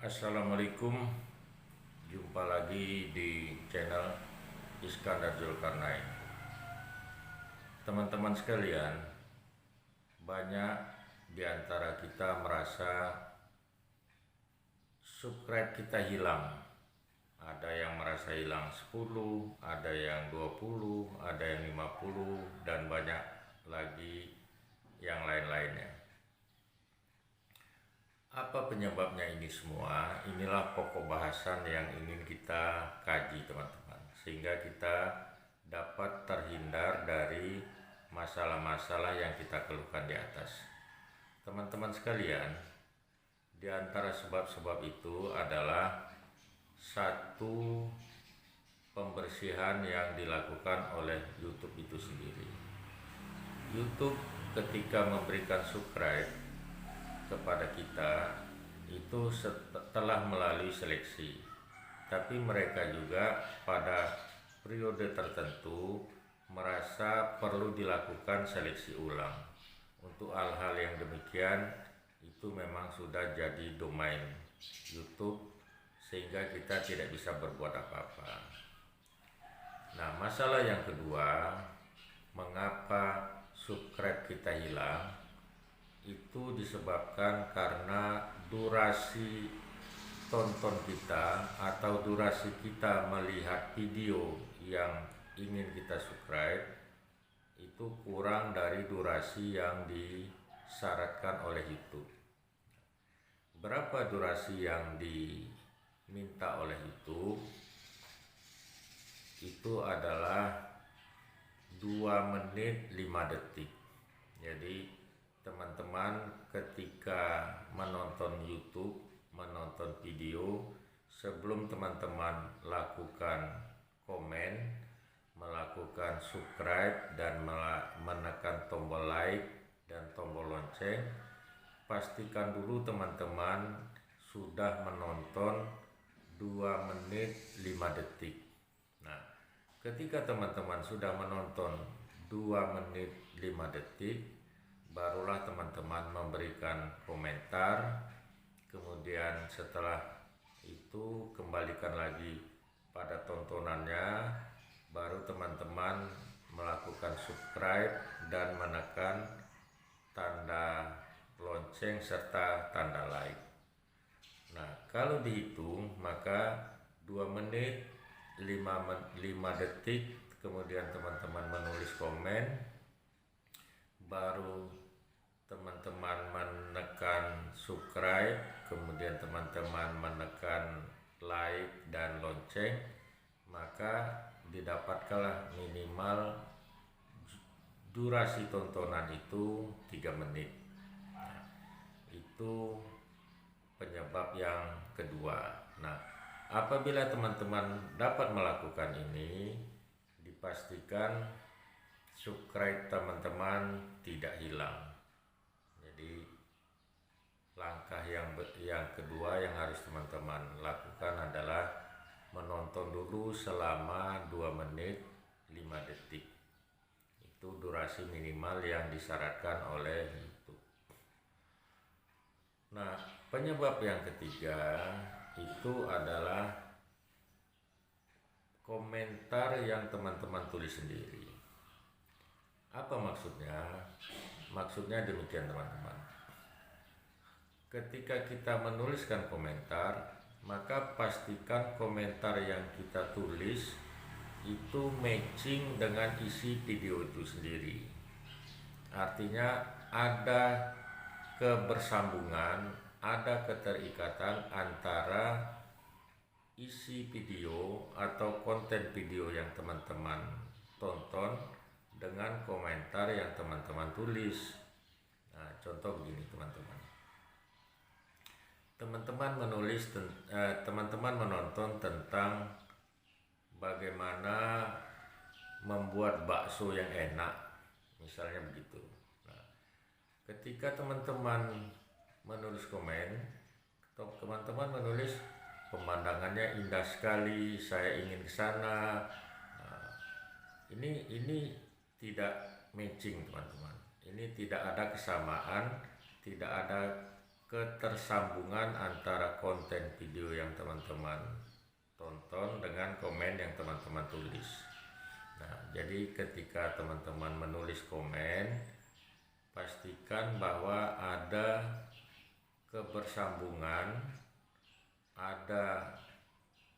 Assalamualaikum, jumpa lagi di channel Iskandar Zulkarnain. Teman-teman sekalian, banyak di antara kita merasa subscribe kita hilang. Ada yang merasa hilang 10, ada yang 20, ada yang 50, dan banyak lagi yang lain-lainnya. Apa penyebabnya ini semua? Inilah pokok bahasan yang ingin kita kaji, teman-teman, sehingga kita dapat terhindar dari masalah-masalah yang kita keluhkan di atas. Teman-teman sekalian, di antara sebab-sebab itu adalah satu, pembersihan yang dilakukan oleh YouTube itu sendiri. YouTube ketika memberikan subscribe kepada kita itu setelah melalui seleksi, tapi mereka juga pada periode tertentu merasa perlu dilakukan seleksi ulang. Untuk hal-hal yang demikian itu memang sudah jadi domain YouTube, sehingga kita tidak bisa berbuat apa-apa. Nah, masalah yang kedua, mengapa subscribe kita hilang? Itu disebabkan karena durasi tonton kita atau durasi kita melihat video yang ingin kita subscribe itu kurang dari durasi yang disyaratkan oleh YouTube. Berapa durasi yang diminta oleh YouTube? Itu adalah 2 menit 5 detik. Jadi teman-teman ketika menonton YouTube, menonton video, sebelum teman-teman lakukan komen, melakukan subscribe dan menekan tombol like dan tombol lonceng, pastikan dulu teman-teman sudah menonton 2 menit 5 detik. Nah, ketika teman-teman sudah menonton 2 menit 5 detik, barulah teman-teman memberikan komentar. Kemudian setelah itu kembalikan lagi pada tontonannya, baru teman-teman melakukan subscribe dan menekan tanda lonceng serta tanda like. Nah, kalau dihitung maka 2 menit 5 detik, kemudian teman-teman menulis komen, baru teman-teman menekan subscribe, kemudian teman-teman menekan like dan lonceng, maka didapatkanlah minimal durasi tontonan itu 3 menit. Nah, itu penyebab yang kedua. Nah, apabila teman-teman dapat melakukan ini, dipastikan subscribe teman-teman tidak hilang. Jadi langkah yang kedua yang harus teman-teman lakukan adalah menonton dulu selama 2 menit 5 detik. Itu durasi minimal yang disyaratkan oleh YouTube. Nah, penyebab yang ketiga itu adalah komentar yang teman-teman tulis sendiri. Apa maksudnya? Maksudnya demikian, teman-teman. Ketika kita menuliskan komentar, maka pastikan komentar yang kita tulis itu matching dengan isi video itu sendiri. Artinya ada kebersambungan, ada keterikatan antara isi video atau konten video yang teman-teman tonton dengan komentar yang teman-teman tulis. Nah, contoh begini, teman-teman. Teman-teman menonton tentang bagaimana membuat bakso yang enak, misalnya begitu. Nah, ketika teman-teman menulis komen, teman-teman menulis pemandangannya indah sekali, saya ingin ke sana. Nah, ini tidak matching, teman-teman. Ini tidak ada kesamaan, tidak ada ketersambungan antara konten video yang teman-teman tonton dengan komen yang teman-teman tulis. Nah, jadi ketika teman-teman menulis komen, pastikan bahwa ada kebersambungan, ada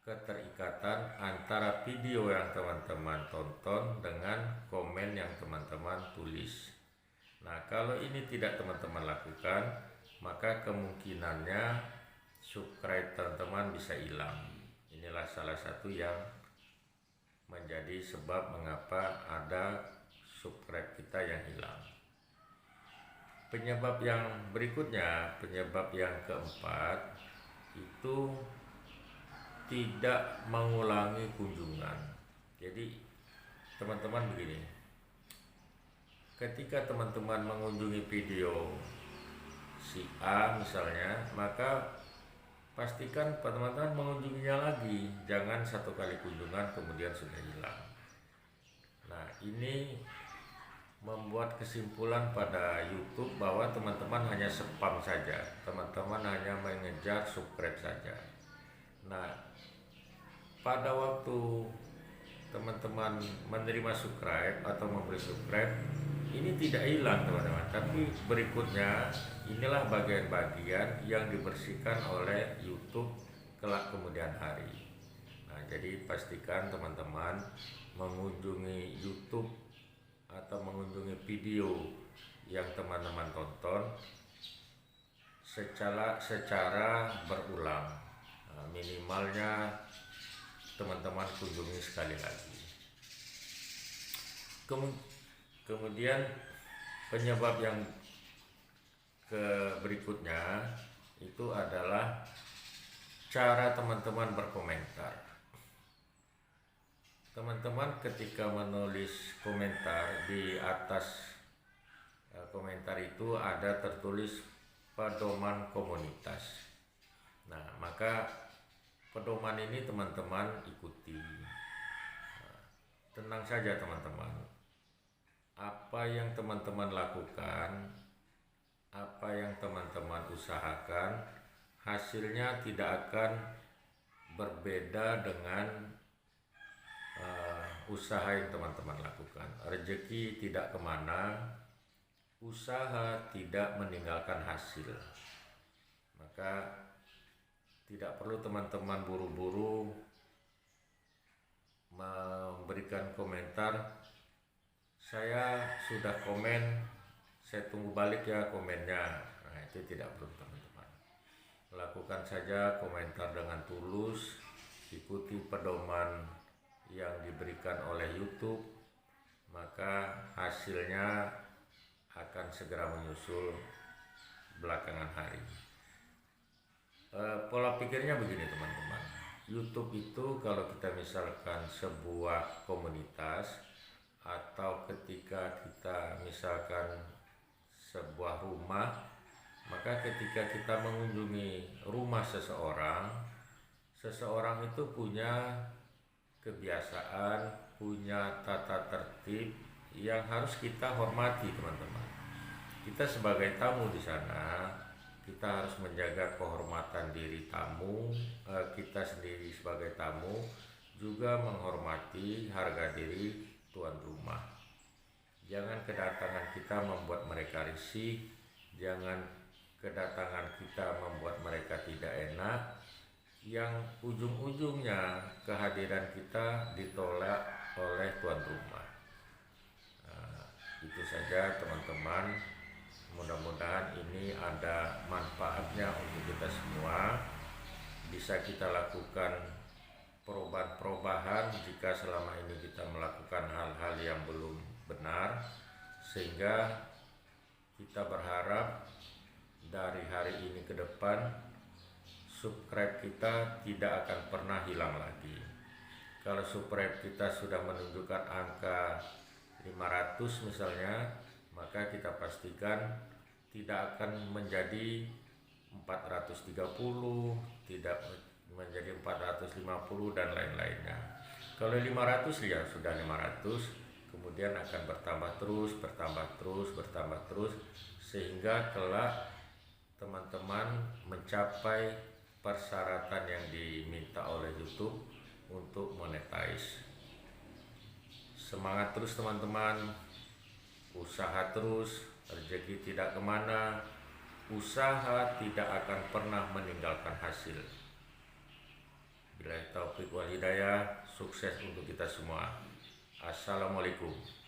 keterikatan antara video yang teman-teman tonton dengan komen yang teman-teman tulis. Nah, kalau ini tidak teman-teman lakukan, maka kemungkinannya subscribe teman-teman bisa hilang. Inilah salah satu yang menjadi sebab mengapa ada subscribe kita yang hilang. Penyebab yang berikutnya, penyebab yang keempat, itu tidak mengulangi kunjungan. Jadi teman-teman begini, ketika teman-teman mengunjungi video si A misalnya, maka pastikan teman-teman mengunjunginya lagi, jangan satu kali kunjungan kemudian sudah hilang. Nah, ini membuat kesimpulan pada YouTube bahwa teman-teman hanya spam saja, teman-teman hanya mengejar subscribe saja. Nah, pada waktu teman-teman menerima subscribe atau memberi subscribe, ini tidak hilang teman-teman, tapi berikutnya inilah bagian-bagian yang dibersihkan oleh YouTube kelak kemudian hari. Nah, jadi pastikan teman-teman mengunjungi YouTube atau mengunjungi video yang teman-teman tonton secara berulang. Nah, minimalnya teman-teman kunjungi sekali lagi. Kemudian penyebab yang berikutnya itu adalah cara teman-teman berkomentar. Teman-teman ketika menulis komentar, di atas komentar itu ada tertulis pedoman komunitas. Nah, maka pedoman ini teman-teman ikuti. Nah, tenang saja teman-teman. Apa yang teman-teman lakukan, apa yang teman-teman usahakan, hasilnya tidak akan berbeda dengan usaha yang teman-teman lakukan. Rezeki tidak kemana, usaha tidak meninggalkan hasil. Maka tidak perlu teman-teman buru-buru memberikan komentar, saya sudah komen, saya tunggu balik ya komennya. Nah, itu tidak perlu teman-teman. Lakukan saja komentar dengan tulus, ikuti pedoman yang diberikan oleh YouTube, maka hasilnya akan segera menyusul belakangan hari. Pola pikirnya begini teman-teman, YouTube itu kalau kita misalkan sebuah komunitas, atau ketika kita misalkan sebuah rumah, maka ketika kita mengunjungi rumah seseorang itu punya kebiasaan, punya tata tertib yang harus kita hormati teman-teman. Kita sebagai tamu di sana, kita harus menjaga kehormatan diri tamu, kita sendiri sebagai tamu juga menghormati harga diri tuan rumah. Jangan kedatangan kita membuat mereka risih, jangan kedatangan kita membuat mereka tidak enak, yang ujung-ujungnya kehadiran kita ditolak oleh tuan rumah. Nah, itu saja teman-teman, mudah-mudahan ini ada manfaatnya untuk kita semua. Bisa kita lakukan perubahan-perubahan jika selama ini kita melakukan hal-hal yang belum benar, sehingga kita berharap dari hari ini ke depan subscribe kita tidak akan pernah hilang lagi. Kalau subscribe kita sudah menunjukkan angka 500 misalnya, maka kita pastikan tidak akan menjadi 430, tidak menjadi 450 dan lain-lainnya. Kalau 500 ya sudah 500, kemudian akan bertambah terus sehingga kelak teman-teman mencapai persyaratan yang diminta oleh YouTube untuk monetize. Semangat terus teman-teman, usaha terus, rezeki tidak kemana, usaha tidak akan pernah meninggalkan hasil. Billahi taufiq wal hidayah, sukses untuk kita semua. Assalamualaikum.